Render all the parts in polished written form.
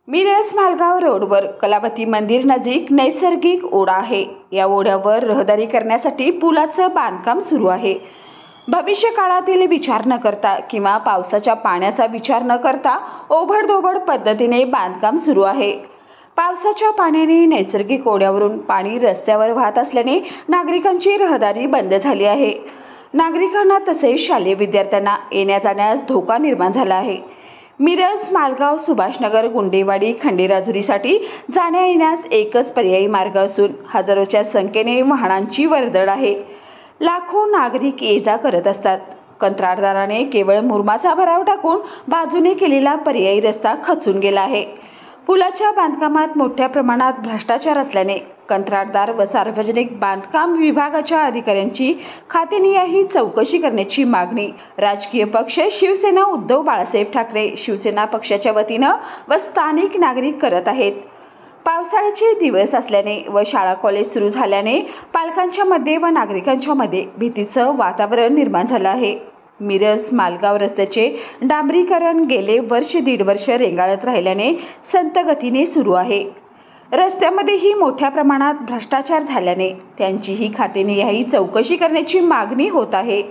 मिरज मालगाव रोडवर कलावती मंदिर नजीक नैसर्गिक ओढा आहे। या ओढ्यावर रहदारी करण्यासाठी पुलाचं बांधकाम सुरू आहे। भविष्य काळातील विचार न करता किंवा पावसाच्या पाण्याचा विचार न करता ओबडधोबड पद्धतीने बांधकाम सुरू आहे। पावसाच्या पाण्याने नैसर्गिक ओढ्यावरून पाणी रस्त्यावर वाहत असल्याने नागरिकांची रहदारी बंद झाली आहे। नागरिकांना तसेच शालेय विद्यार्थ्यांना येण्या जाण्यास धोका निर्माण झाला आहे। मिरज मालगाव सुभाषनगर गुंडेवाडी खंडेराजुरीसाठी जाण्या येण्यास एकच पर्यायी मार्ग असून हजारोच्या संख्येने वाहनांची वर्दळ आहे। लाखो नागरिक ये जा करत असतात। कंत्राटदाराने केवळ मुरुमाचा भराव टाकून बाजूने केलेला पर्यायी रस्ता खचून गेला आहे। पुलाच्या बांधकामात मोठ्या प्रमाणात भ्रष्टाचार असल्याने कंत्राटदार व सार्वजनिक बांधकाम विभागाच्या अधिकाऱ्यांची खातेनिहाय चौकशी करण्याची मागणी राजकीय पक्ष शिवसेना उद्धव बाळासाहेब ठाकरे शिवसेना पक्षाच्या वतीनं व स्थानिक नागरिक करत आहेत। पावसाळ्याचे दिवस असल्याने व शाळा कॉलेज सुरू झाल्याने पालकांच्या मध्ये व नागरिकांच्या मध्ये भीतीचं वातावरण निर्माण झालं आहे। मिरज मालगाव रस्त्याचे डांबरीकरण गेले दीड वर्ष रेंगाळत राहिल्याने संत गतीने सुरू आहे। रस्त्यामध्येही मोठ्या प्रमाणात भ्रष्टाचार झाल्याने त्यांचीही खातेनिहाय चौकशी करण्याची मागणी होत आहे।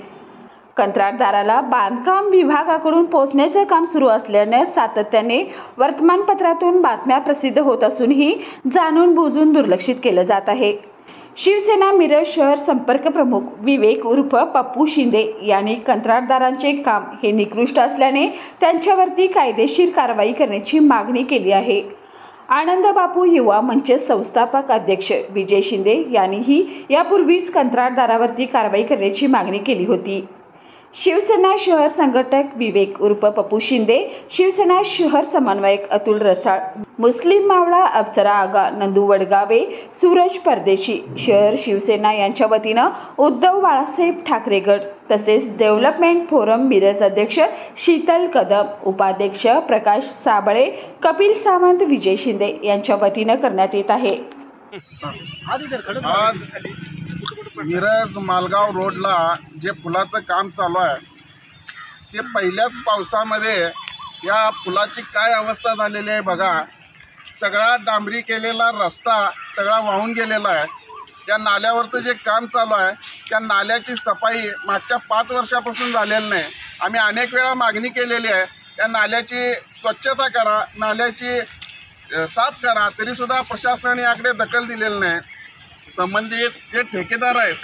कंत्राटदाराला बांधकाम विभागाकडून पोहोचण्याचं काम सुरू असल्याने सातत्याने वर्तमानपत्रातून बातम्या प्रसिद्ध होत असूनही जाणून बुजून दुर्लक्षित केलं जात आहे। शिवसेना मिरज शहर संपर्क प्रमुख विवेक उर्फ पप्पू शिंदे यांनी कंत्राटदारांचे काम हे निकृष्ट असल्याने त्यांच्यावरती कायदेशीर कारवाई करण्याची मागणी केली आहे। आनंद बापू युवा मंच संस्थापक अध्यक्ष विजय शिंदे यांनीही यापूर्वीच कंत्राटदारावरती कारवाई करण्याची मागणी केली होती। शिवसेना शहर संघटक विवेक उर्फ पप्पू शिंदे, शिवसेना शहर समन्वयक अतुल रसाळ, मुस्लिम मावळा अप्सरा आगा, नंदू वडगावे, सूरज परदेशी, शहर शिवसेना यांच्या वतीनं उद्धव बाळासाहेब ठाकरे गट तसेच डेव्हलपमेंट फोरम मिरज अध्यक्ष शीतल कदम, उपाध्यक्ष प्रकाश साबळे, कपिल सावंत, विजय शिंदे यांच्या वतीनं करण्यात येत आहे। आज मिरज मालगाव रोडला जे पुलाचं काम चालू आहे ते पहिल्याच पावसामध्ये या पुलाची काय अवस्था झालेली आहे बघा। सगळा डांबरी केलेला रस्ता सगळा वाहून गेलेला आहे। त्या नाल्यावरचं जे काम चालू आहे त्या नाल्याची सफाई मागच्या 5 वर्षापासून झालेली नाही। आम्ही अनेक वेळा मागणी केलेली आहे, त्या नाल्याची स्वच्छता करा, नाल्याची साफ करा, तरीसुद्धा प्रशासनाने याकडे दखल दिलेली नाही। संबंधित जे ठेकेदार आहेत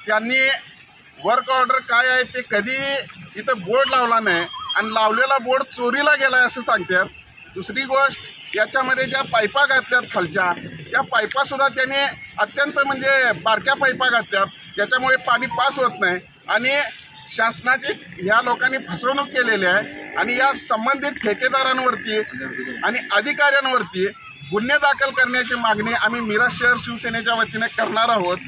त्यांनी वर्क ऑर्डर काय आहे ते कधी इथं बोर्ड लावला नाही आणि लावलेला बोर्ड चोरीला गेला आहे असं सांगतात। दुसरी गोष्ट, याच्यामध्ये ज्या पाईपा घातल्यात खालच्या त्या पाईपासुद्धा त्यांनी अत्यंत म्हणजे बारक्या पाईपा घातल्यात, ज्याच्यामुळे पाणी पास होत नाही आणि शासनाची या लोकांनी फसवणूक केलेली आहे। आणि या संबंधित ठेकेदारांवरती आणि अधिकाऱ्यांवरती गुन्हे दाखल करण्याची मागणी आम्ही मिरज शहर शिवसेनेच्या वतीने करणार आहोत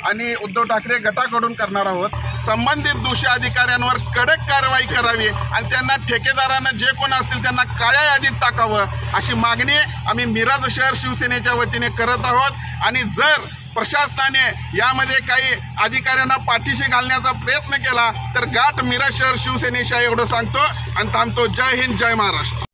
आणि उद्धव ठाकरे गटाकडून करणार आहोत। संबंधित दोषी अधिकाऱ्यांवर कडक कारवाई करावी आणि त्यांना ठेकेदारांना जे कोण असतील त्यांना काळ्या यादीत टाकावं अशी मागणी आम्ही मिरज शहर शिवसेनेच्या वतीने करत आहोत। आणि जर प्रशासनाने यामध्ये काही अधिकाऱ्यांना पाठीशी घालण्याचा प्रयत्न केला तर गाठ मिरज शहर शिवसेनेशी एवढं सांगतो आणि थांबतो। जय हिंद, जय महाराष्ट्र।